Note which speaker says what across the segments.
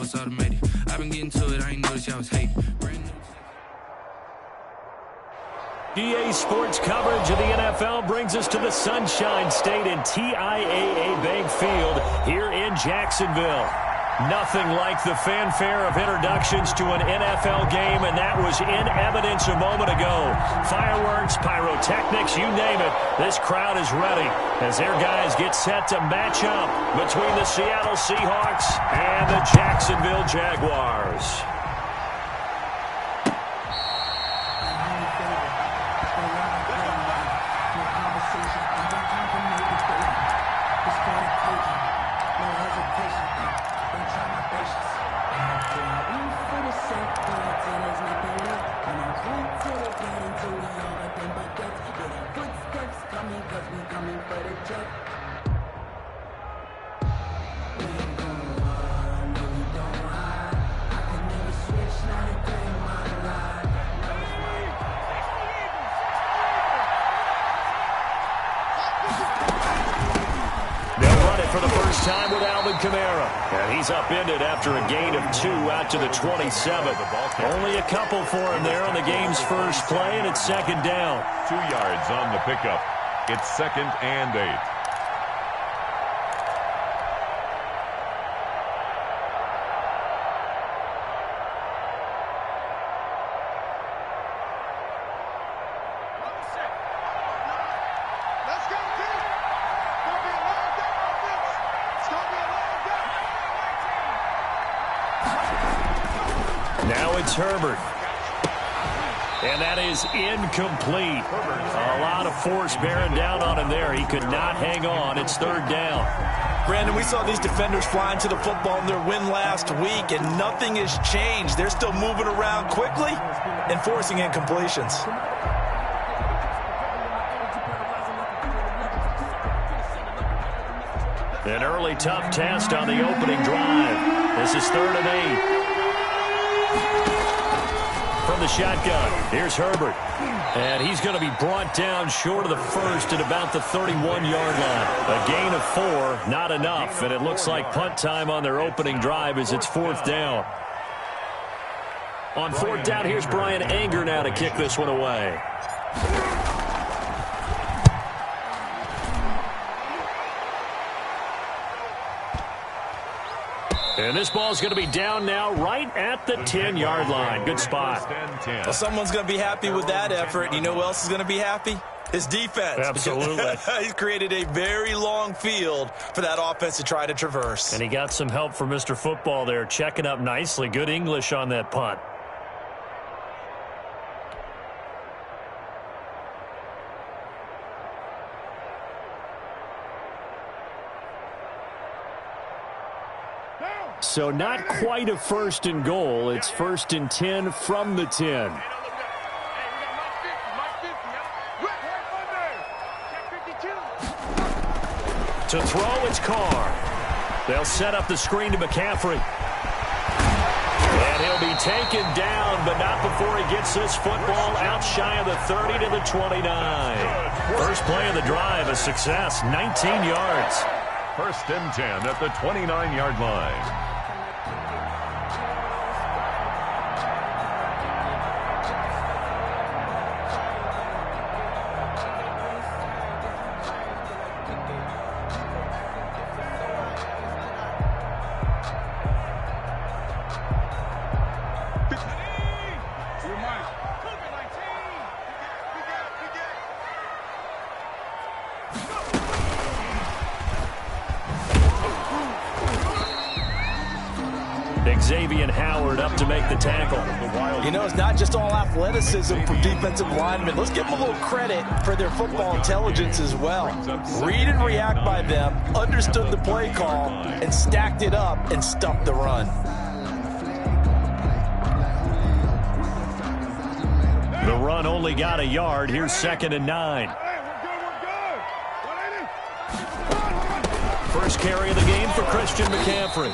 Speaker 1: it's automated. I've been getting to it, I ain't noticed y'all was hating.
Speaker 2: EA Sports coverage of the NFL brings us to the Sunshine State and TIAA Bank Field here in Jacksonville. Nothing like the fanfare of introductions to an NFL game, and that was in evidence a moment ago. Fireworks, pyrotechnics, you name it. This crowd is ready as their guys get set to match up between the Seattle Seahawks and the Jacksonville Jaguars. For the first time with Alvin Kamara. And he's upended after a gain of 2 out to the 27. Only a couple for him there on the game's first play, and it's second down.
Speaker 3: 2 yards on the pickup. It's 2nd and 8.
Speaker 2: Now it's Herbert. And that is incomplete. A lot of force bearing down on him there. He could not hang on. It's third down.
Speaker 4: Brandon, we saw these defenders flying to the football in their win last week, and nothing has changed. They're still moving around quickly and forcing incompletions.
Speaker 2: An early tough test on the opening drive. This is 3rd and 8. From the shotgun, here's Herbert. And he's going to be brought down short of the first at about the 31-yard line. A gain of 4, not enough. And it looks like punt time on their opening drive as it's 4th down. On 4th down, here's Brian Anger now to kick this one away. And this ball's going to be down now right at the 10-yard line. Good spot.
Speaker 4: Well, someone's going to be happy with that effort. You know who else is going to be happy? His defense.
Speaker 2: Absolutely.
Speaker 4: He's created a very long field for that offense to try to traverse.
Speaker 2: And he got some help from Mr. Football there, checking up nicely. Good English on that punt. So not quite a 1st and goal. It's 1st and 10 from the 10. To throw, it's Carr. They'll set up the screen to McCaffrey. And he'll be taken down, but not before he gets this football out shy of the 30 to the 29. First play of the drive, a success, 19 yards.
Speaker 3: 1st and 10 at the 29-yard line.
Speaker 2: Xavier Howard up to make the tackle.
Speaker 4: You know, it's not just all athleticism for defensive linemen. Let's give them a little credit for their football intelligence as well. Read and react by them, understood the play call, and stacked it up and stuffed the run.
Speaker 2: The run only got a yard. Here's 2nd and 9. First carry of the game for Christian McCaffrey.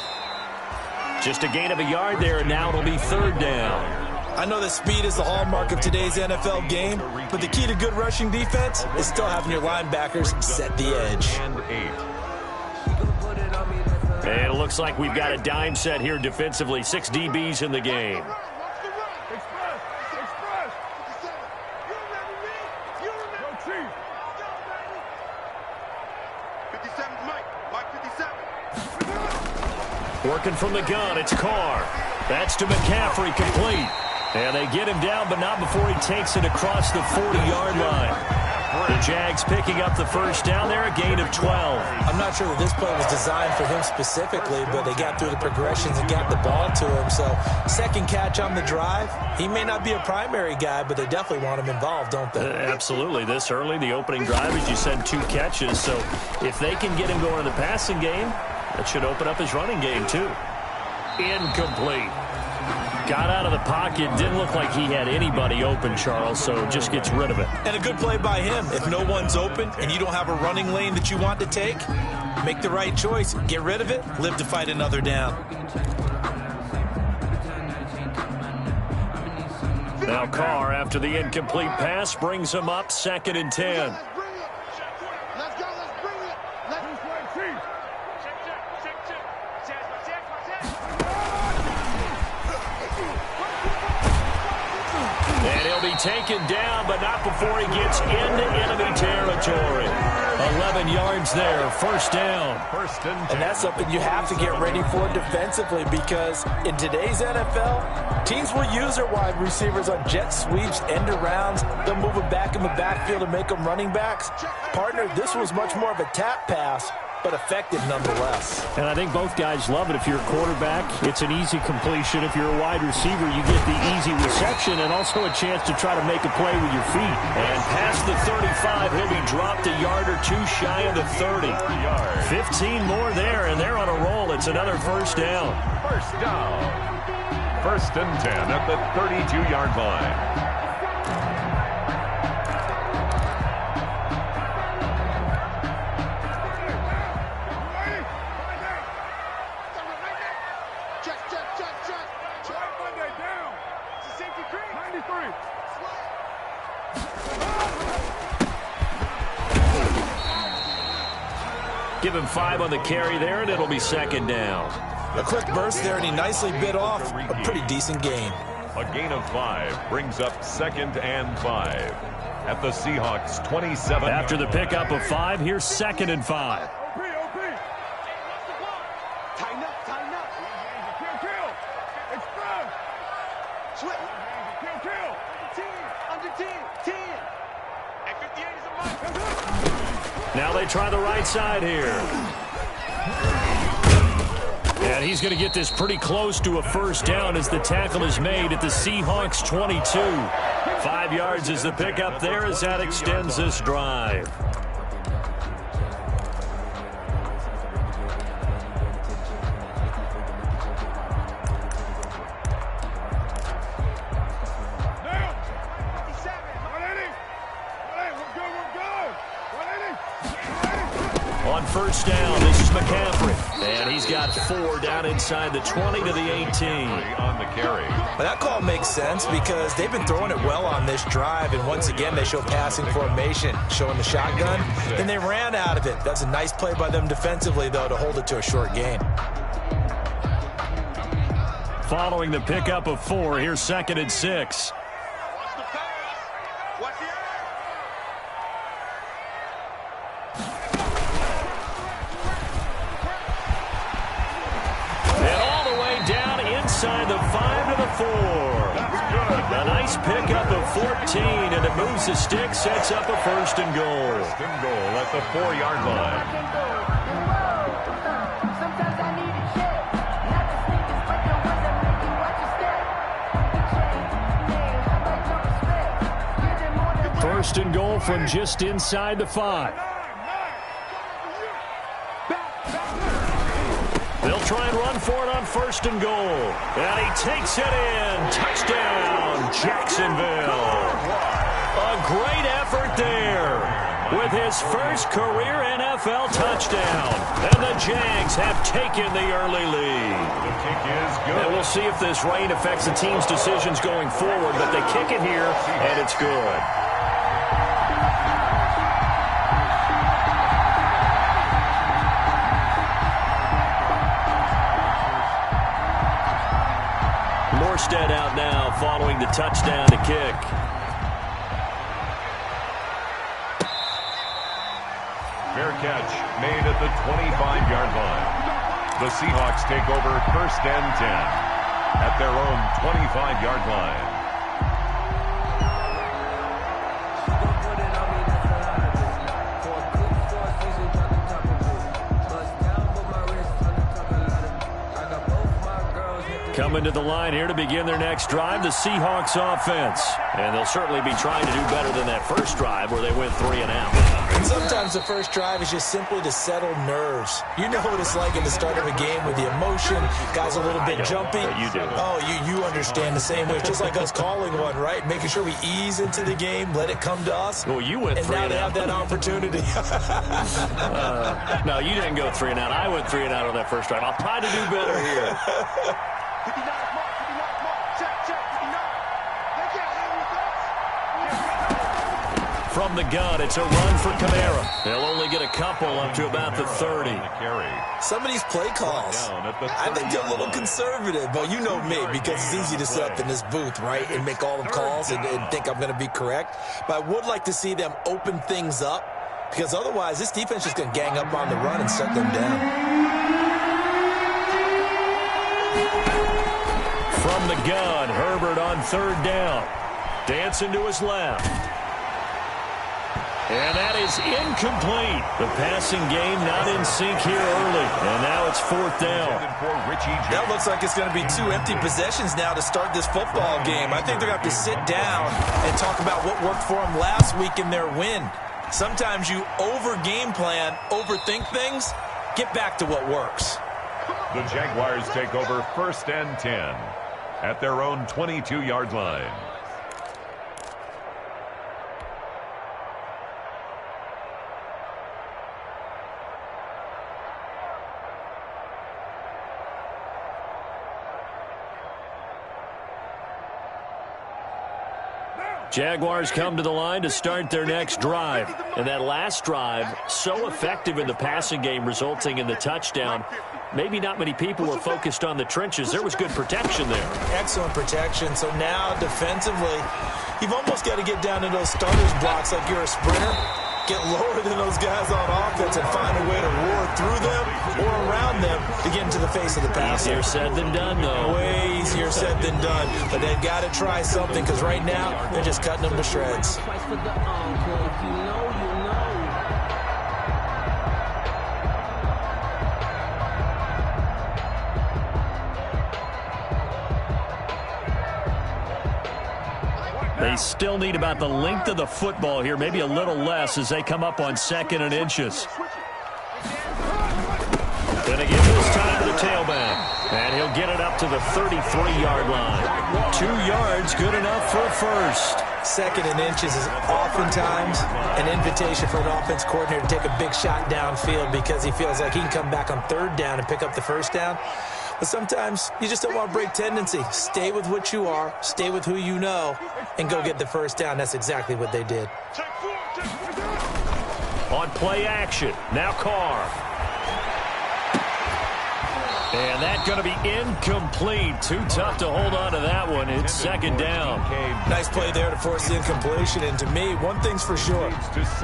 Speaker 2: Just a gain of a yard there, and now it'll be 3rd down.
Speaker 4: I know that speed is the hallmark of today's NFL game, but the key to good rushing defense is still having your linebackers set the edge.
Speaker 2: And it looks like we've got a dime set here defensively. 6 DBs in the game. Working from the gun, it's Carr. That's to McCaffrey, complete. And they get him down, but not before he takes it across the 40-yard line. The Jags picking up the first down there, a gain of 12.
Speaker 4: I'm not sure that this play was designed for him specifically, but they got through the progressions and got the ball to him. So, second catch on the drive. He may not be a primary guy, but they definitely want him involved, don't they?
Speaker 2: Absolutely. This early, the opening drive, as you said, 2 catches. So, if they can get him going in the passing game, that should open up his running game, too. Incomplete. Got out of the pocket. Didn't look like he had anybody open, Charles, so just gets rid of it.
Speaker 4: And a good play by him. If no one's open and you don't have a running lane that you want to take, make the right choice. Get rid of it. Live to fight another down.
Speaker 2: Now Carr, after the incomplete pass, brings him up 2nd and 10. Taken down, but not before he gets into enemy territory. 11 yards there, first down.
Speaker 4: And that's something you have to get ready for defensively, because in today's NFL, teams will use their wide receivers on jet sweeps, end arounds. They'll move them back in the backfield and make them running backs. Partner, this was much more of a tap pass, but effective nonetheless.
Speaker 2: And I think both guys love it. If you're a quarterback, it's an easy completion. If you're a wide receiver, you get the easy reception and also a chance to try to make a play with your feet. And past the 35, he'll be dropped a yard or 2 shy of the 30. 15 more there, and they're on a roll. It's another first down.
Speaker 3: First down. 1st and 10 at the 32-yard line.
Speaker 2: Give him 5 on the carry there, and it'll be 2nd down.
Speaker 4: A quick burst there, and he nicely bit off a pretty decent gain.
Speaker 3: A gain of 5 brings up 2nd and 5 at the Seahawks 27.
Speaker 2: After the pickup of 5, here's 2nd and 5. Now they try the right side here. And he's going to get this pretty close to a first down as the tackle is made at the Seahawks 22. 5 yards is the pickup there as that extends this drive. On first down, this is McCaffrey. And he's got 4 down inside the 20 to the 18.
Speaker 3: On the carry.
Speaker 4: But that call makes sense because they've been throwing it well on this drive. And once again, they show passing formation, showing the shotgun. And they ran out of it. That's a nice play by them defensively, though, to hold it to a short gain.
Speaker 2: Following the pickup of 4, here's 2nd and 6. Inside the 5 to the 4. A nice pickup of 14, and it moves the stick, sets up a 1st and goal.
Speaker 3: 1st and goal at the 4-yard line.
Speaker 2: First and goal from just inside the 5. They'll try and run for it on 1st and goal. And he takes it in. Touchdown, Jacksonville. A great effort there with his first career NFL touchdown. And the Jags have taken the early lead.
Speaker 3: The kick is good.
Speaker 2: And we'll see if this rain affects the team's decisions going forward. But they kick it here, and it's good. Morstead out now following the touchdown to kick.
Speaker 3: Fair catch made at the 25-yard line. The Seahawks take over 1st and 10 at their own 25-yard line.
Speaker 2: Coming to the line here to begin their next drive, the Seahawks offense. And they'll certainly be trying to do better than that first drive where they went 3 and out.
Speaker 4: And sometimes the first drive is just simply to settle nerves. You know what it's like at the start of a game with the emotion. Guys a little bit jumpy.
Speaker 2: You do.
Speaker 4: Oh, you understand the same way. It's just like us calling one, right? Making sure we ease into the game, let it come to us.
Speaker 2: Well, you went 3 and out.
Speaker 4: And now they have that opportunity.
Speaker 2: No, you didn't go 3 and out. I went 3 and out on that first drive. I'll try to do better here. From the gun, it's a run for Kamara. They'll only get a couple up to about the 30.
Speaker 4: Some of these play calls, I think they're a little conservative, but you know me, because it's easy to sit up in this booth, right, and make all the calls and think I'm going to be correct. But I would like to see them open things up, because otherwise this defense is going to gang up on the run and shut them down.
Speaker 2: From the gun, Herbert on 3rd down. Dancing to his left. And that is incomplete. The passing game not in sync here early. And now it's 4th down.
Speaker 4: That looks like it's going to be 2 empty possessions now to start this football game. I think they're going to have to sit down and talk about what worked for them last week in their win. Sometimes you over-game plan, overthink things. Get back to what works.
Speaker 3: The Jaguars take over 1st and 10 at their own 22-yard line.
Speaker 2: Jaguars come to the line to start their next drive. And that last drive, so effective in the passing game, resulting in the touchdown. Maybe not many people were focused on the trenches. There was good protection there.
Speaker 4: Excellent protection. So now, defensively, you've almost got to get down to those starters blocks like you're a sprinter. Get lower than those guys on offense and find a way to roar through them or around them to get into the face of the passer.
Speaker 2: Easier said than done, though.
Speaker 4: Way easier said than done. But they've got to try something, because right now they're just cutting them to shreds.
Speaker 2: They still need about the length of the football here, maybe a little less as they come up on 2nd and inches. Going to give this time to the tailback. And he'll get it up to the 33-yard line. 2 yards, good enough for a first.
Speaker 4: 2nd and inches is oftentimes an invitation for an offense coordinator to take a big shot downfield because he feels like he can come back on 3rd down and pick up the first down. But sometimes you just don't want to break tendency. Stay with what you are, stay with who you know, and go get the first down. That's exactly what they did.
Speaker 2: On play action, now Carr. And that's going to be incomplete. Too tough to hold on to that one. It's 2nd down.
Speaker 4: Nice play there to force the incompletion. And to me, one thing's for sure.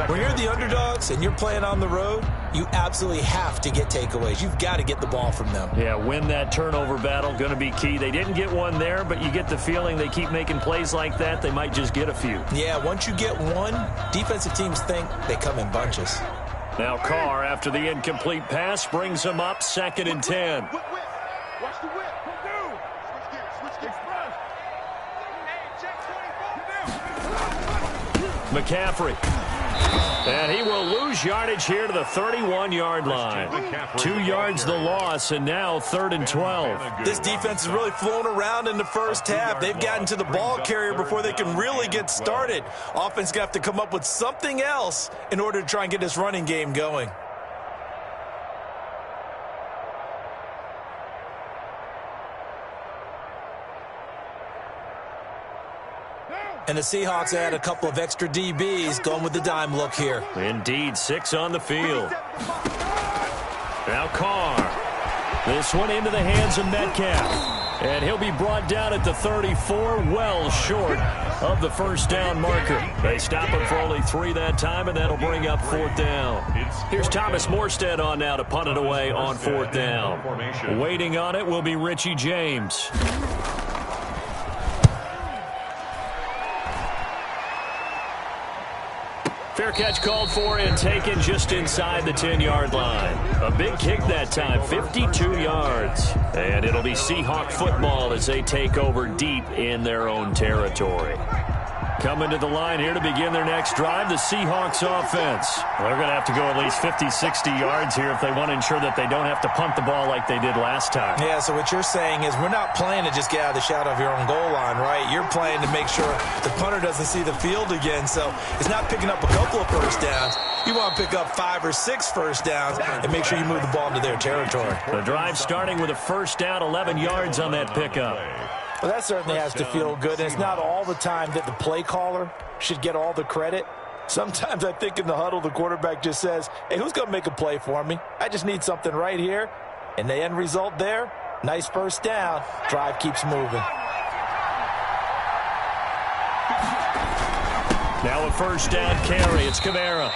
Speaker 4: When you're the underdogs and you're playing on the road, you absolutely have to get takeaways. You've got to get the ball from them.
Speaker 2: Yeah, win that turnover battle, going to be key. They didn't get one there, but you get the feeling they keep making plays like that, they might just get a few.
Speaker 4: Yeah, once you get one, defensive teams think they come in bunches.
Speaker 2: Now Carr, after the incomplete pass, brings him up 2nd and 10.
Speaker 5: Watch the whip. Switch
Speaker 2: McCaffrey. And he will lose yardage here to the 31-yard line. 2 yards the loss, and now 3rd and 12.
Speaker 4: This defense is really flown around in the first half. They've gotten to the ball carrier before they can really get started. Offense going to have to come up with something else in order to try and get this running game going. And the Seahawks add a couple of extra DBs going with the dime look here.
Speaker 2: Indeed, 6 on the field. Now Carr. This one into the hands of Metcalf. And he'll be brought down at the 34, well short of the first down marker. They stop him for only 3 that time, and that'll bring up 4th down. Here's Thomas Morstead on now to punt it away on 4th down. Waiting on it will be Richie James. Fair catch called for and taken just inside the 10-yard line. A big kick that time, 52 yards. And it'll be Seahawk football as they take over deep in their own territory. Coming to the line here to begin their next drive, the Seahawks offense. They're going to have to go at least 50, 60 yards here if they want to ensure that they don't have to punt the ball like they did last time.
Speaker 4: Yeah, so what you're saying is we're not playing to just get out of the shadow of your own goal line, right? You're playing to make sure the punter doesn't see the field again. So it's not picking up a couple of first downs. You want to pick up 5 or 6 first downs and make sure you move the ball into their territory.
Speaker 2: The drive starting with a first down, 11 yards on that pickup.
Speaker 4: Well, that certainly has to feel good, and it's not all the time that the play caller should get all the credit. Sometimes I think in the huddle, the quarterback just says, hey, who's going to make a play for me? I just need something right here. And the end result there, nice first down. Drive keeps moving.
Speaker 2: Now a first down carry. It's Kamara.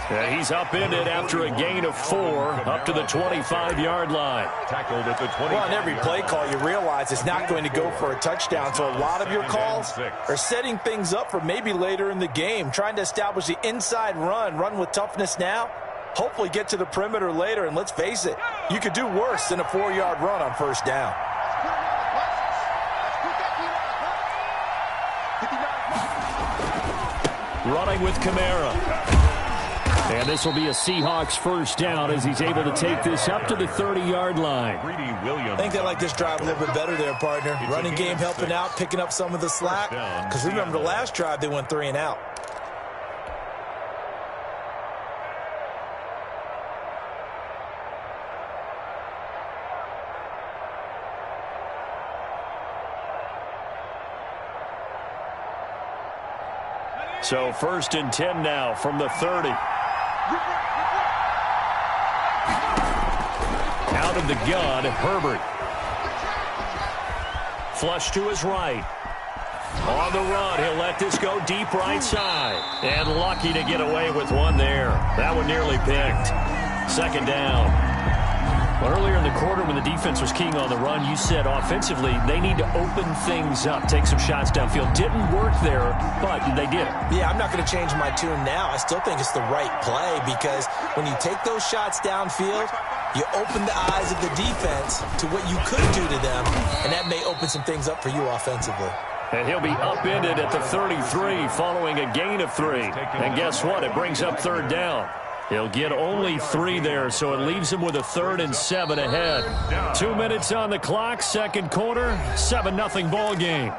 Speaker 2: And he's upended after a gain of 4 up to the 25-yard line.
Speaker 3: Tackled at the 20.
Speaker 4: Well, on every play call, you realize it's not going to go for a touchdown. So a lot of your calls are setting things up for maybe later in the game, trying to establish the inside run with toughness now, hopefully get to the perimeter later. And let's face it, you could do worse than a 4-yard run on first down.
Speaker 2: Running with Kamara. And this will be a Seahawks first down as he's able to take this up to the 30-yard line.
Speaker 4: I think they like this drive a little bit better there, partner. Running game helping out, picking up some of the slack. Because remember the last drive, they went 3 and out.
Speaker 2: So 1st and 10 now from the 30. Out of the gun, Herbert. Flush to his right. On the run, he'll let this go deep right side. And lucky to get away with one there. That one nearly picked. 2nd down. Well, earlier in the quarter when the defense was keying on the run, you said offensively they need to open things up, take some shots downfield. Didn't work there, but they did.
Speaker 4: Yeah, I'm not going to change my tune now. I still think it's the right play because when you take those shots downfield, you open the eyes of the defense to what you could do to them, and that may open some things up for you offensively.
Speaker 2: And he'll be upended at the 33 following a gain of 3. And guess what? It brings up 3rd down. He'll get only 3 there, so it leaves him with a 3rd and 7 ahead. 2 minutes on the clock, 2nd quarter, 7-0 ball game.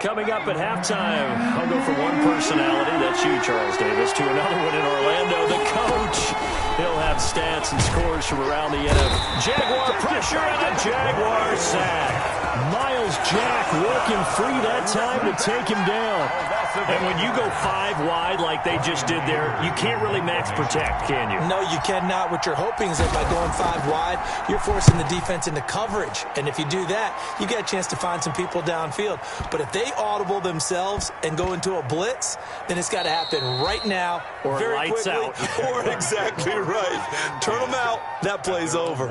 Speaker 2: Coming up at halftime, I'll go from one personality, that's you, Charles Davis, to another one in Orlando, the coach. He'll have stats and scores from around the NFL. Jaguar pressure and a Jaguar sack. Miles Jack working free that time to take him down. And when you go 5 wide like they just did there, you can't really max protect, can you?
Speaker 4: No, you cannot. What you're hoping is that by going 5 wide, you're forcing the defense into coverage. And if you do that, you get a chance to find some people downfield. But if they audible themselves and go into a blitz, then it's got to happen right now,
Speaker 2: or
Speaker 4: very
Speaker 2: lights
Speaker 4: quickly,
Speaker 2: out.
Speaker 4: Or exactly right. Turn them out. That play's over.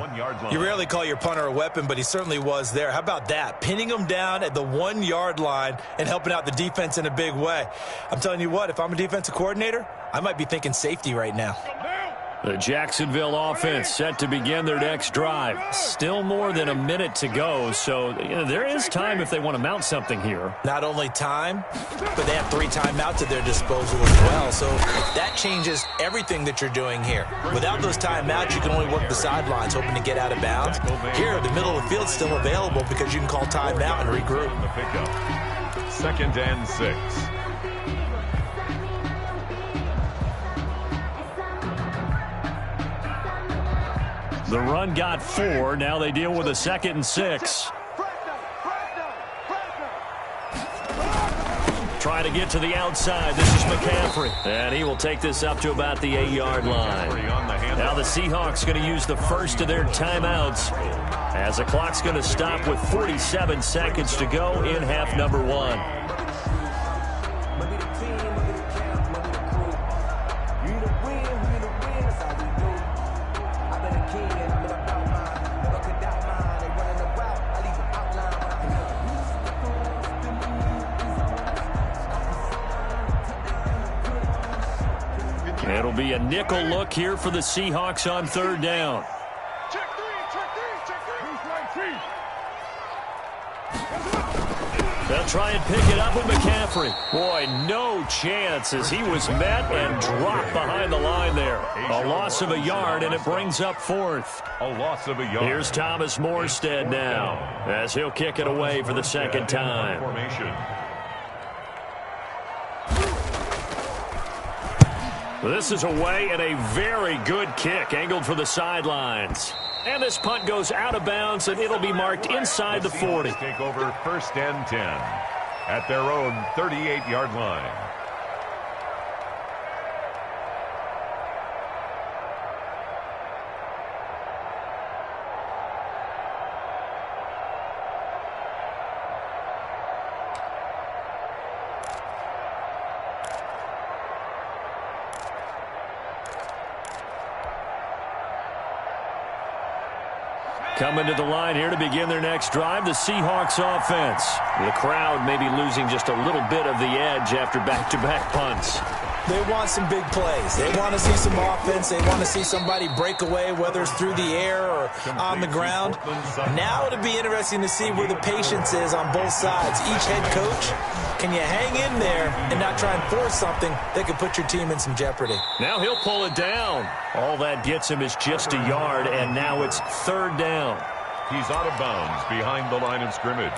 Speaker 4: You rarely call your punter a weapon, but he certainly was there. How about that? Pinning him down at the 1-yard line and helping out the defense in a big way. I'm telling you what, if I'm a defensive coordinator, I might be thinking safety right now.
Speaker 2: The Jacksonville offense set to begin their next drive. Still more than a minute to go, so there is time if they want to mount something here.
Speaker 4: Not only time, but they have 3 timeouts at their disposal as well, so that changes everything that you're doing here. Without those timeouts, you can only work the sidelines, hoping to get out of bounds. Here, the middle of the field's still available because you can call timeout and regroup.
Speaker 3: 2nd and 6.
Speaker 2: The run got 4. Now they deal with a 2nd and 6. Trying to get to the outside. This is McCaffrey. And he will take this up to about the 8-yard line. Now the Seahawks going to use the first of their timeouts as the clock's going to stop with 47 seconds to go in half number 1. It'll be a nickel look here for the Seahawks on 3rd down.
Speaker 5: Check three.
Speaker 2: They'll try and pick it up with McCaffrey. Boy, no chance as he was met and dropped behind the line there. A loss of a yard, and it brings up 4th.
Speaker 3: A loss of a yard.
Speaker 2: Here's Thomas Morstead now as he'll kick it away for the 2nd time.
Speaker 3: Formation.
Speaker 2: This is away and a very good kick angled for the sidelines. And this punt goes out of bounds, and it'll be marked inside the 40.
Speaker 3: Take over 1st and 10 at their own 38-yard line.
Speaker 2: Coming to the line here to begin their next drive, the Seahawks offense. The crowd may be losing just a little bit of the edge after back-to-back punts.
Speaker 4: They want some big plays. They want to see some offense. They want to see somebody break away, whether it's through the air or on the ground. Now it'll be interesting to see where the patience is on both sides. Each head coach, can you hang in there and not try and force something that could put your team in some jeopardy?
Speaker 2: Now he'll pull it down. All that gets him is just a yard, and now it's 3rd down.
Speaker 3: He's out of bounds behind the line of scrimmage.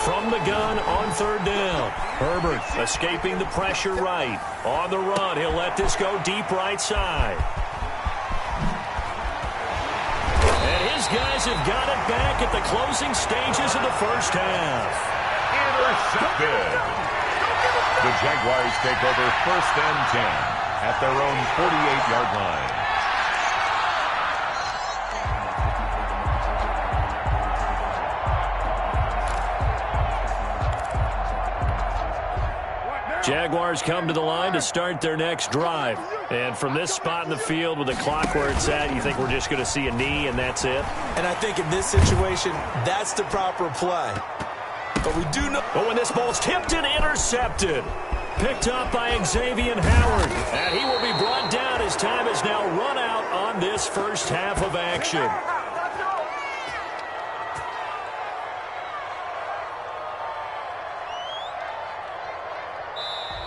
Speaker 2: From the gun on 3rd down. Herbert escaping the pressure right. On the run, he'll let this go deep right side. And his guys have got it back at the closing stages of the 1st half.
Speaker 3: Intercepted. The Jaguars take over 1st and 10 at their own 48-yard line.
Speaker 2: Jaguars come to the line to start their next drive. And from this spot in the field with the clock where it's at, you think we're just going to see a knee and that's it?
Speaker 4: And I think in this situation, that's the proper play. But we do know...
Speaker 2: But when this ball's tipped and intercepted, picked up by Xavier Howard. And he will be brought down as time has now run out on this 1st half of action.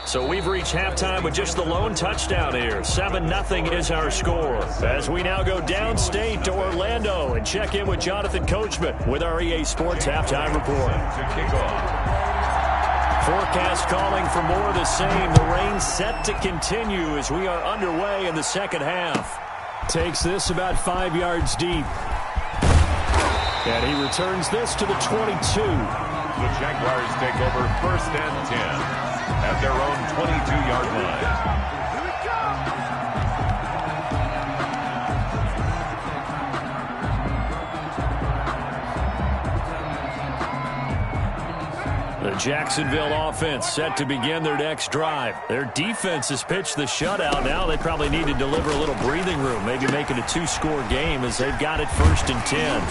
Speaker 2: So we've reached halftime with just the lone touchdown here. 7-0 is our score. As we now go downstate to Orlando and check in with Jonathan Coachman with our EA Sports Halftime Report. Forecast calling for more of the same. The rain set to continue as we are underway in the 2nd half. Takes this about 5 yards deep. And he returns this to the 22.
Speaker 3: The Jaguars take over 1st and 10. At their own 22-yard line.
Speaker 2: The Jacksonville offense set to begin their next drive. Their defense has pitched the shutout. Now they probably need to deliver a little breathing room, maybe make it a 2-score game as they've got it 1st and 10.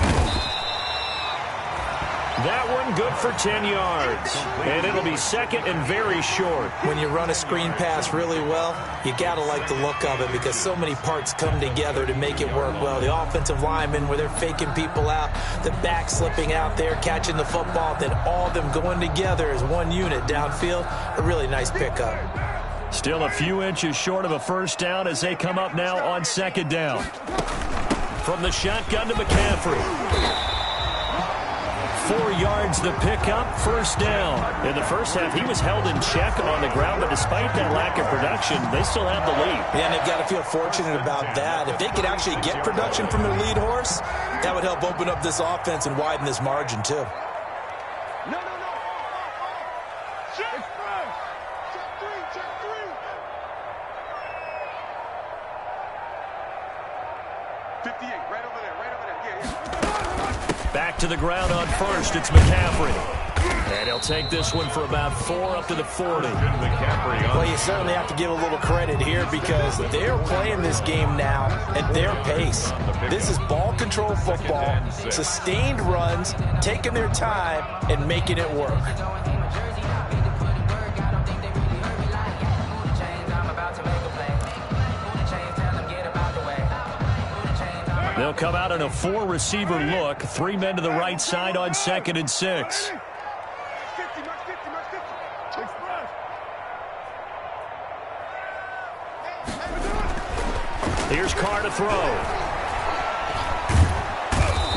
Speaker 2: That one good for 10 yards. And it'll be 2nd and very short.
Speaker 4: When you run a screen pass really well, you got to like the look of it because so many parts come together to make it work well. The offensive linemen where they're faking people out, the back slipping out there, catching the football, then all of them going together as one unit downfield. A really nice pickup.
Speaker 2: Still a few inches short of a 1st down as they come up now on 2nd down. From the shotgun to McCaffrey. 4 yards the pickup, first down. In the first half, he was held in check on the ground, but despite that lack of production, they still have the lead.
Speaker 4: Yeah, and they've got to feel fortunate about that. If they could actually get production from their lead horse, that would help open up this offense and widen this margin, too.
Speaker 5: No. Check 3. Check 3. 58, right over there. Yeah.
Speaker 2: Back to the ground on first. It's McCaffrey. And he'll take this one for about 4 up to the 40.
Speaker 4: Well, you certainly have to give a little credit here because they're playing this game now at their pace. This is ball control football, sustained runs, taking their time, and making it work.
Speaker 2: They'll come out in a 4-receiver look. 3 men to the right side on 2nd and 6. Here's Carr to throw.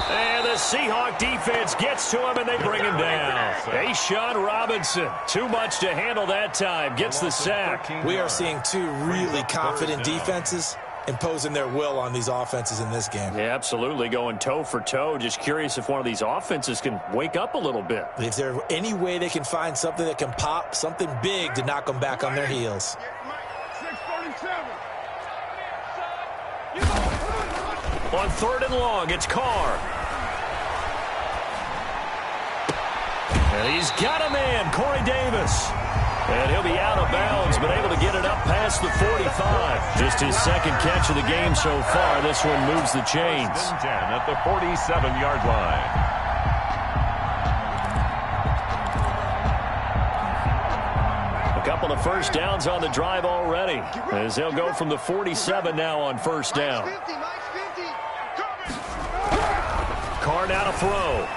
Speaker 2: And the Seahawk defense gets to him, and they bring him down. A'Shawn Robinson, too much to handle that time, gets the sack.
Speaker 4: We are seeing 2 really confident defenses imposing their will on these offenses in this game.
Speaker 2: Yeah, absolutely, going toe for toe. Just curious if one of these offenses can wake up a little bit.
Speaker 4: Is there any way they can find something that can pop, something big to knock them back on their heels?
Speaker 5: 647.
Speaker 2: On 3rd and long, it's Carr. And he's got a man, Corey Davis. And he'll be out of bounds, but able to get it up past the 45. Just his 2nd catch of the game so far. This one moves the chains.
Speaker 3: 10 at the 47-yard line.
Speaker 2: A couple of first downs on the drive already, as they'll go from the 47 now on first down. Carr now to throw.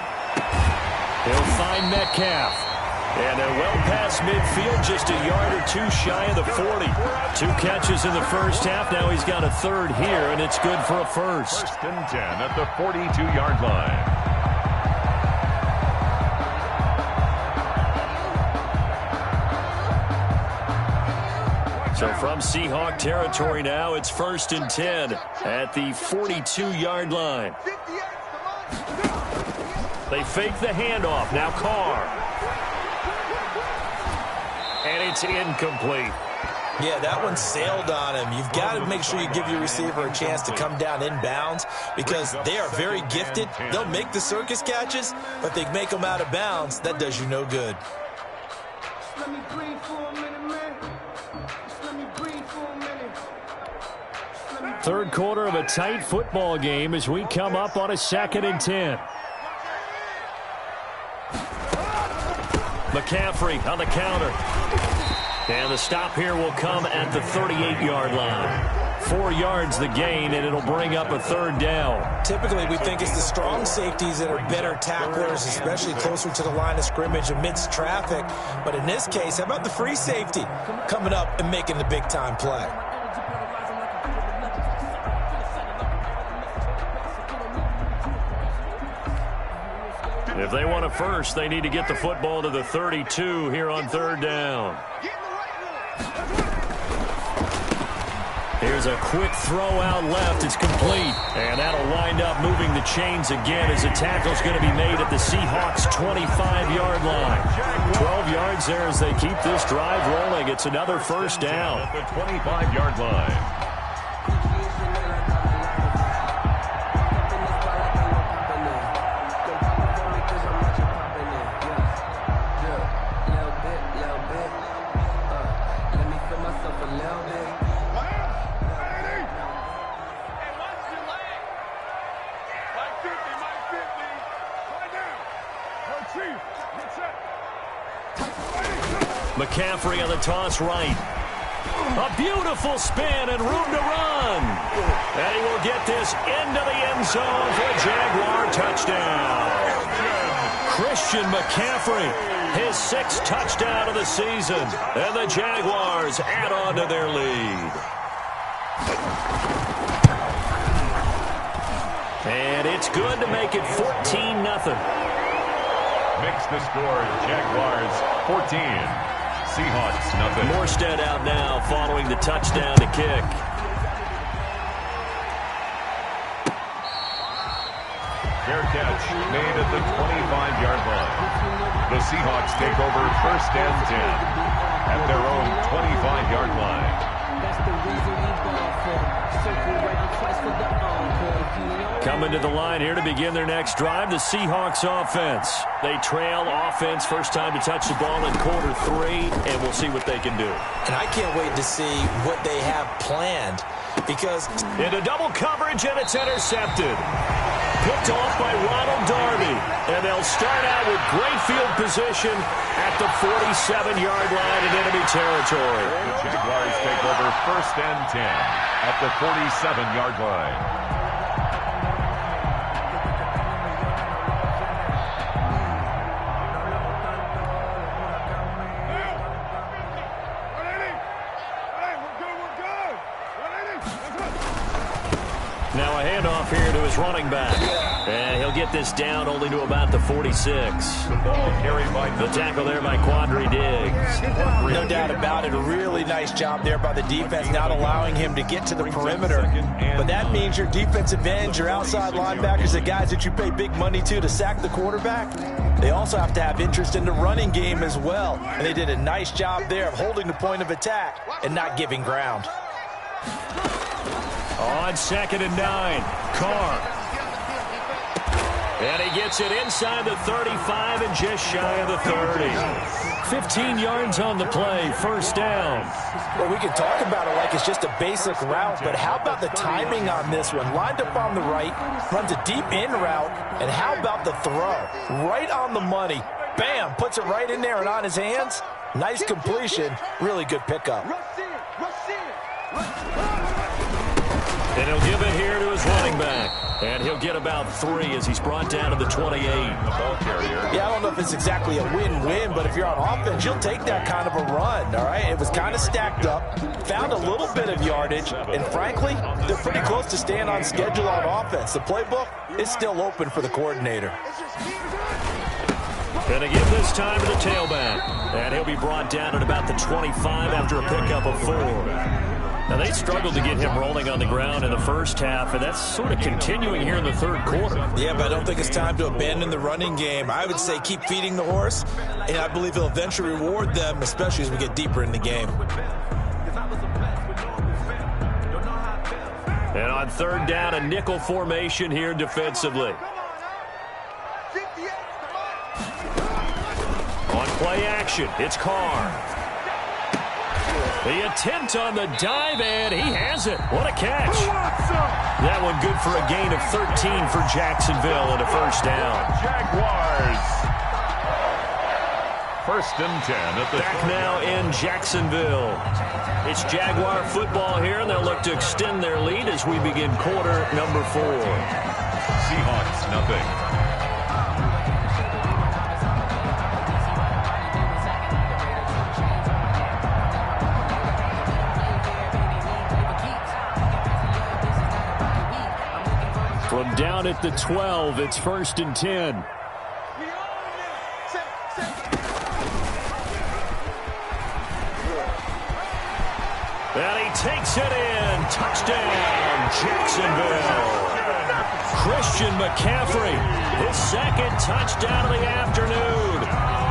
Speaker 2: He'll find Metcalf. And they're well past midfield, just a yard or 2 shy of the 40. 2 catches in the first half. Now he's got a 3rd here, and it's good for a first.
Speaker 3: 1st and 10 at the 42-yard line.
Speaker 2: So from Seahawk territory now, it's 1st and 10 at the 42-yard line. They fake the handoff. Now Carr. And it's incomplete.
Speaker 4: Yeah, that one sailed on him. You've got to make sure you give your receiver a chance to come down inbounds because they are very gifted. They'll make the circus catches, but they make them out of bounds. That does you no good.
Speaker 5: Let me breathe for a minute, man. Let me breathe for a minute.
Speaker 2: 3rd quarter of a tight football game as we come up on a 2nd and 10. McCaffrey on the counter. And the stop here will come at the 38-yard line. 4 yards the gain, and it'll bring up a 3rd down.
Speaker 4: Typically, we think it's the strong safeties that are better tacklers, especially closer to the line of scrimmage amidst traffic. But in this case, how about the free safety coming up and making the big-time play?
Speaker 2: If they want a first, they need to get the football to the 32 here on 3rd down. Here's a quick throw out left. It's complete. And that'll wind up moving the chains again as a tackle's going to be made at the Seahawks' 25-yard line. 12 yards there as they keep this drive rolling. It's another first down.
Speaker 3: At the 25-yard line.
Speaker 2: McCaffrey on the toss right. A beautiful spin and room to run. And he will get this into the end zone for a Jaguar touchdown. Christian McCaffrey, his 6th touchdown of the season. And the Jaguars add on to their lead. And it's good to make it 14-0.
Speaker 3: Makes the score. Jaguars 14. Seahawks nothing.
Speaker 2: Morstead out now following the touchdown to kick.
Speaker 3: Fair catch made at the 25-yard line. The Seahawks take over 1st and 10 at their own 25-yard line.
Speaker 5: That's the reason we ball for. Circle right twice for the encore.
Speaker 2: Coming to the line here to begin their next drive, the Seahawks offense. They trail offense first time to touch the ball in quarter 3, and we'll see what they can do.
Speaker 4: And I can't wait to see what they have planned because
Speaker 2: into double coverage, and it's intercepted. Picked off by Ronald Darby, and they'll start out with great field position at the 47-yard line in enemy territory.
Speaker 3: The Jaguars take over 1st and 10 at the 47-yard line.
Speaker 2: Now a handoff here to his running back. And he'll get this down only to about the 46.
Speaker 3: The ball carried by
Speaker 2: the tackle there by Quandre Diggs.
Speaker 4: No doubt about it. A really nice job there by the defense, not allowing him to get to the perimeter. But that means your defensive ends, your outside linebackers, the guys that you pay big money to sack the quarterback, they also have to have interest in the running game as well. And they did a nice job there of holding the point of attack and not giving ground.
Speaker 2: On 2nd and 9, Carr. And he gets it inside the 35 and just shy of the 30. 15 yards on the play, 1st down.
Speaker 4: Well, we can talk about it like it's just a basic route, but how about the timing on this one? Lined up on the right, runs a deep in route, and how about the throw? Right on the money. Bam, puts it right in there and on his hands. Nice completion, really good pickup.
Speaker 2: And he'll give it here to his running back. And he'll get about 3 as he's brought down to the 28.
Speaker 3: The ball carrier.
Speaker 4: Yeah, I don't know if it's exactly a win-win, but if you're on offense, you'll take that kind of a run, all right? It was kind of stacked up, found a little bit of yardage, and frankly, they're pretty close to staying on schedule on offense. The playbook is still open for the coordinator.
Speaker 2: Going to give this time to the tailback. And he'll be brought down at about the 25 after a pickup of 4. Now, they struggled to get him rolling on the ground in the first half, and that's sort of continuing here in the 3rd quarter.
Speaker 4: Yeah, but I don't think it's time to abandon the running game. I would say keep feeding the horse, and I believe he'll eventually reward them, especially as we get deeper in the game.
Speaker 2: And on 3rd down, a nickel formation here defensively. On play action, it's Carr. The attempt on the dive, and he has it. What a catch. That one good for a gain of 13 for Jacksonville and a 1st down.
Speaker 3: Jaguars. 1st and 10 at the
Speaker 2: back now in Jacksonville. It's Jaguar football here, and they'll look to extend their lead as we begin quarter number 4.
Speaker 3: Seahawks nothing.
Speaker 2: From down at the 12, it's 1st and 10. And he takes it in. Touchdown, Jacksonville. Christian McCaffrey, his 2nd touchdown of the afternoon.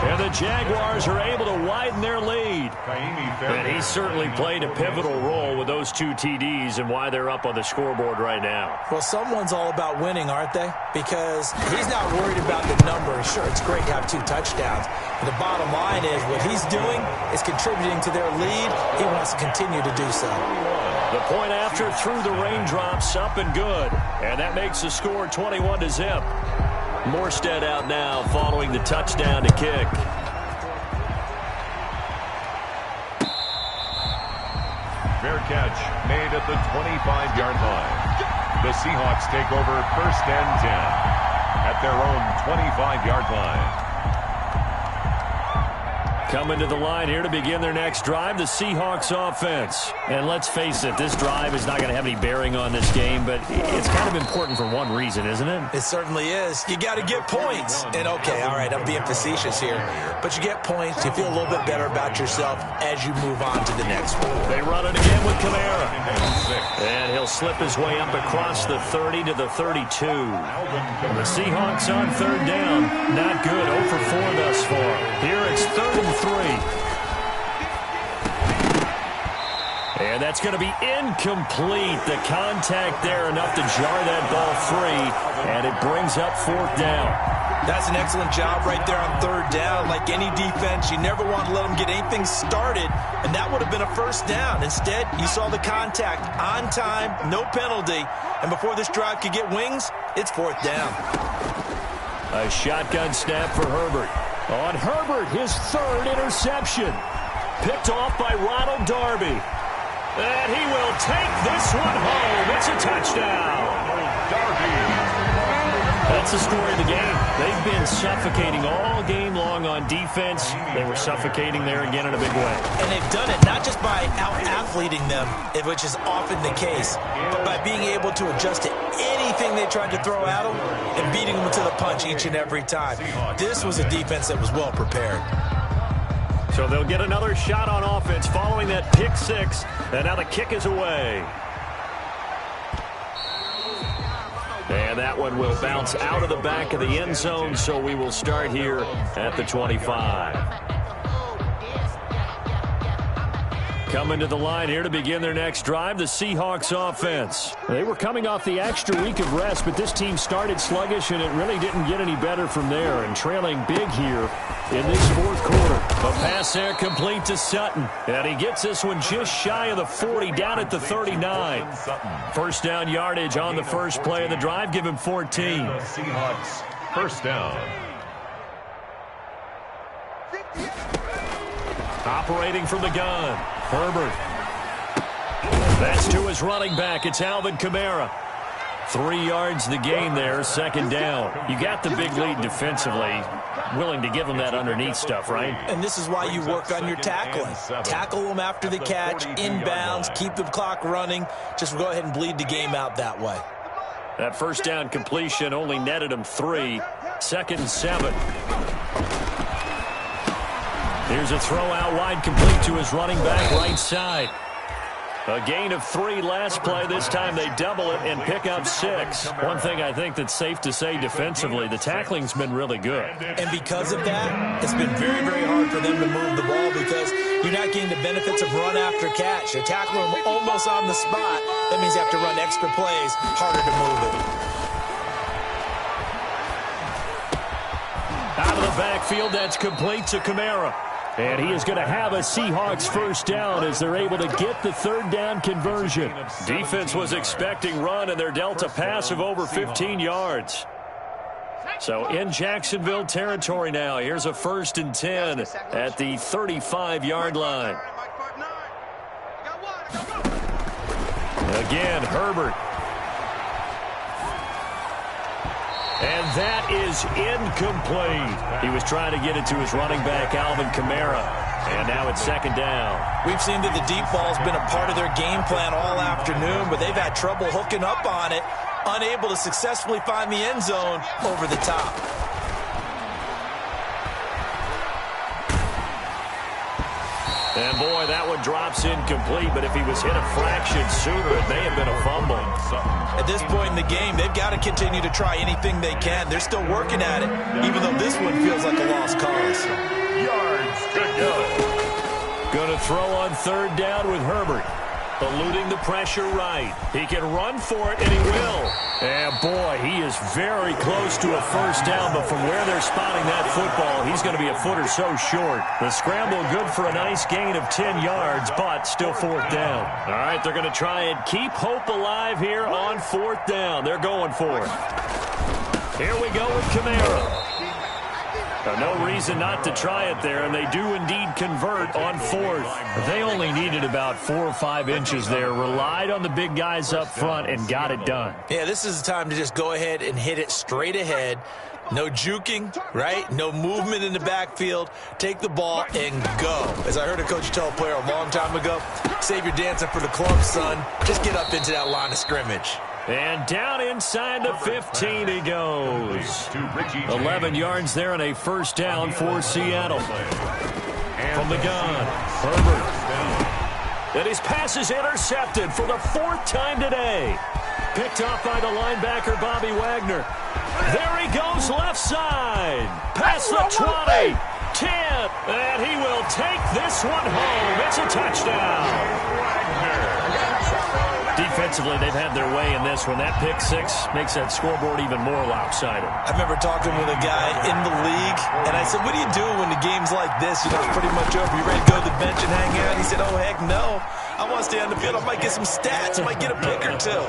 Speaker 2: And the Jaguars are able to widen their lead. And he certainly played a pivotal role with those 2 TDs and why they're up on the scoreboard right now.
Speaker 4: Well, someone's all about winning, aren't they? Because he's not worried about the numbers. Sure, it's great to have 2 touchdowns. But the bottom line is what he's doing is contributing to their lead. He wants to continue to do so.
Speaker 2: The point after through the raindrops, up and good. And that makes the score 21-0. Morstead out now following the touchdown to kick.
Speaker 3: Fair catch made at the 25-yard line. The Seahawks take over 1st and 10 at their own 25-yard line.
Speaker 2: Coming to the line here to begin their next drive, the Seahawks offense. And let's face it, this drive is not going to have any bearing on this game, but it's kind of important for one reason, isn't it?
Speaker 4: It certainly is. You got to get points. And, okay, all right, I'm being facetious here. But you get points, you feel a little bit better about yourself as you move on to the next one.
Speaker 2: They run it again with Kamara. And he'll slip his way up across the 30 to the 32. The Seahawks on third down. Not good. 0 for 4 thus far. Here it's 3rd and 3. And that's going to be incomplete. The contact there enough to jar that ball free. And it brings up 4th down.
Speaker 4: That's an excellent job right there on 3rd down. Like any defense, you never want to let them get anything started, and that would have been a 1st down. Instead, you saw the contact on time, no penalty, and before this drive could get wings, it's 4th down.
Speaker 2: A shotgun snap for Herbert. On Herbert, his 3rd interception. Picked off by Ronald Darby. And he will take this one home. It's a touchdown. That's the story of the game. They've been suffocating all game long on defense. They were suffocating there again in a big way.
Speaker 4: And they've done it not just by out-athleting them, which is often the case, but by being able to adjust to anything they tried to throw at them and beating them to the punch each and every time. This was a defense that was well prepared.
Speaker 2: So they'll get another shot on offense following that pick 6, and now the kick is away. And that one will bounce out of the back of the end zone, so we will start here at the 25. Coming to the line here to begin their next drive, the Seahawks offense. They were coming off the extra week of rest, but this team started sluggish, and it really didn't get any better from there, and trailing big here in this 4th quarter. A pass there complete to Sutton, and he gets this one just shy of the 40, down at the 39. 1st down yardage on the first play of the drive, give him 14.
Speaker 3: Seahawks, 1st down.
Speaker 2: Operating from the gun, Herbert. That's to his running back. It's Alvin Kamara. 3 yards the gain there, 2nd down. You got the big lead defensively. Willing to give them that underneath stuff, right?
Speaker 4: And this is why you work on your tackling. Tackle them after the catch, inbounds, keep the clock running. Just go ahead and bleed the game out that way.
Speaker 2: That 1st down completion only netted him 3. 2nd and 7. Here's a throw out wide, complete to his running back right side. A gain of 3 last play. This time they double it and pick up 6. One thing I think that's safe to say defensively, the tackling's been really good.
Speaker 4: And because of that, it's been very, very hard for them to move the ball because you're not getting the benefits of run after catch. They're tackling them almost on the spot. That means you have to run extra plays, harder to move it.
Speaker 2: Out of the backfield, that's complete to Kamara. And he is going to have a Seahawks 1st down as they're able to get the 3rd down conversion. Defense was expecting run, and they're dealt a pass of over 15 yards. So in Jacksonville territory now. Here's a 1st and 10 at the 35-yard line. Again, Herbert. And that is incomplete. He was trying to get it to his running back, Alvin Kamara. And now it's 2nd down.
Speaker 4: We've seen that the deep ball's been a part of their game plan all afternoon, but they've had trouble hooking up on it, unable to successfully find the end zone over the top.
Speaker 2: And boy, that one drops incomplete, but if he was hit a fraction sooner, it may have been a fumble.
Speaker 4: At this point in the game, they've got to continue to try anything they can. They're still working at it, even though this one feels like a lost cause.
Speaker 3: Yards to go.
Speaker 2: Going to throw on 3rd down with Herbert. Eluding the pressure right. He can run for it, and he will. And boy, he is very close to a 1st down, but from where they're spotting that football, he's going to be a foot or so short. The scramble good for a nice gain of 10 yards, but still 4th down. All right, they're going to try and keep hope alive here on 4th down. They're going for it. Here we go with Kamara. No reason not to try it there, and they do indeed convert on 4th. They only needed about 4 or 5 inches there, relied on the big guys up front, and got it done.
Speaker 4: Yeah, this is the time to just go ahead and hit it straight ahead. No juking, right? No movement in the backfield. Take the ball and go. As I heard a coach tell a player a long time ago, save your dancing for the club, son. Just get up into that line of scrimmage.
Speaker 2: And down inside the 15 he goes. 11 yards there and a first down for Seattle. From the gun, Herbert. And his pass is intercepted for the 4th time today. Picked off by the linebacker, Bobby Wagner. There he goes, left side. Past the 20, 10, and he will take this one home. It's a touchdown. Defensively, they've had their way in this one. That pick six makes that scoreboard even more lopsided.
Speaker 4: I remember talking with a guy in the league, and I said, what do you do when the game's like this? You know, it's pretty much over. You ready to go to the bench and hang out? He said, oh, heck no. I want to stay on the field. I might get some stats. I might get a pick or two.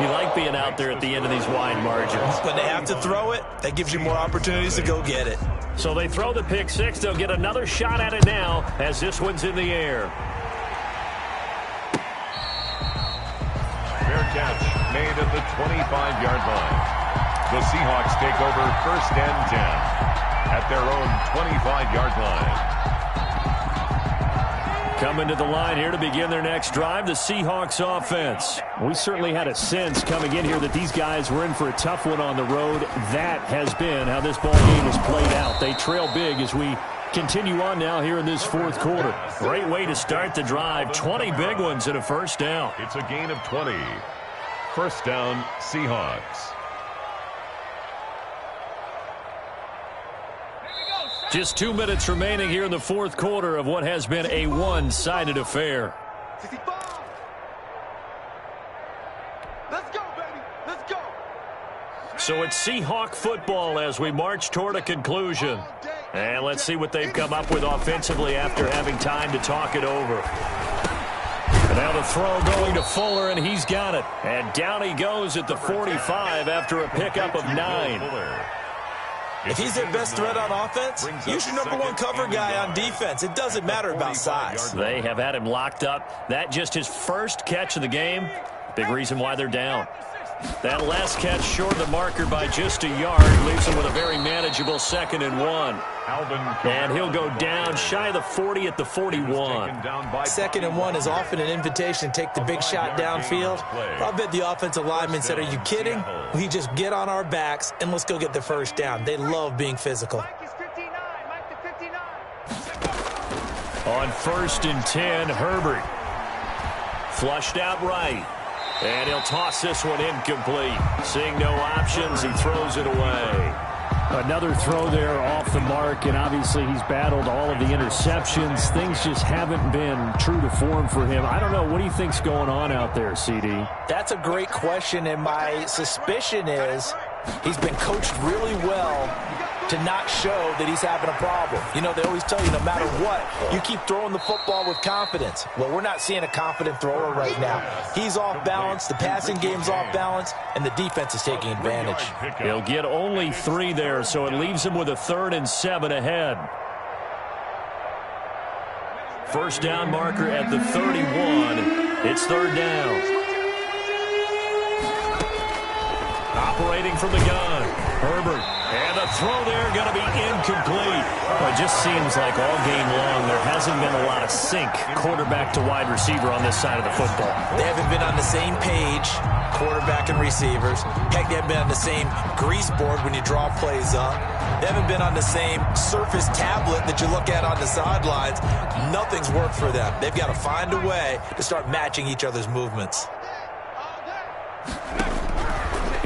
Speaker 2: You like being out there at the end of these wide margins.
Speaker 4: When they have to throw it, that gives you more opportunities to go get it.
Speaker 2: So they throw the pick six. They'll get another shot at it now as this one's in the air.
Speaker 3: Fair catch made at the 25-yard line. The Seahawks take over 1st and 10 at their own 25-yard line.
Speaker 2: Coming to the line here to begin their next drive, the Seahawks offense. We certainly had a sense coming in here that these guys were in for a tough one on the road. That has been how this ball game has played out. They trail big as we continue on now here in this 4th quarter. Great way to start the drive. 20 big ones and a first down.
Speaker 3: It's a gain of 20. First down, Seahawks.
Speaker 2: Just 2 minutes remaining here in the 4th quarter of what has been a one-sided affair.
Speaker 5: Let's go, baby. Let's go.
Speaker 2: So it's Seahawk football as we march toward a conclusion. And let's see what they've come up with offensively after having time to talk it over. And now the throw going to Fuller, and he's got it. And down he goes at the 45 after a pickup of 9.
Speaker 4: If he's their best threat on offense, use your #1 cover guy on defense. It doesn't matter about size.
Speaker 2: They have had him locked up. That just his first catch of the game. Big reason why they're down. That last catch short of the marker by just a yard leaves him with a very manageable 2nd and 1. And he'll go down shy of the 40 at the 41.
Speaker 4: 2nd and 1 is often an invitation to take the big shot downfield. I bet the offensive lineman said, are you kidding? We just get on our backs and let's go get the first down. They love being physical.
Speaker 2: On 1st and 10, Herbert. Flushed out right. And he'll toss this one incomplete. Seeing no options, he throws it away.
Speaker 6: Another throw there off the mark, and obviously he's battled all of the interceptions. Things just haven't been true to form for him. I don't know. What do you think's going on out there, CD?
Speaker 4: That's a great question, and my suspicion is he's been coached really well to not show that he's having a problem. You know, they always tell you no matter what, you keep throwing the football with confidence. Well, we're not seeing a confident thrower right now. He's off balance, the passing game's off balance, and the defense is taking advantage.
Speaker 2: He'll get only 3 there, so it leaves him with a 3rd and 7 ahead. First down marker at the 31. It's 3rd down. Operating from the gun, Herbert. And the throw there going to be incomplete. Well, it just seems like all game long there hasn't been a lot of sync quarterback to wide receiver on this side of the football.
Speaker 4: They haven't been on the same page, quarterback and receivers. Heck, they haven't been on the same grease board when you draw plays up. They haven't been on the same Surface tablet that you look at on the sidelines. Nothing's worked for them. They've got to find a way to start matching each other's movements.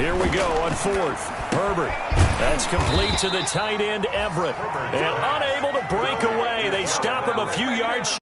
Speaker 2: Here we go on 4th. Herbert. That's complete to the tight end, Everett. And unable to break away. They stop him a few yards.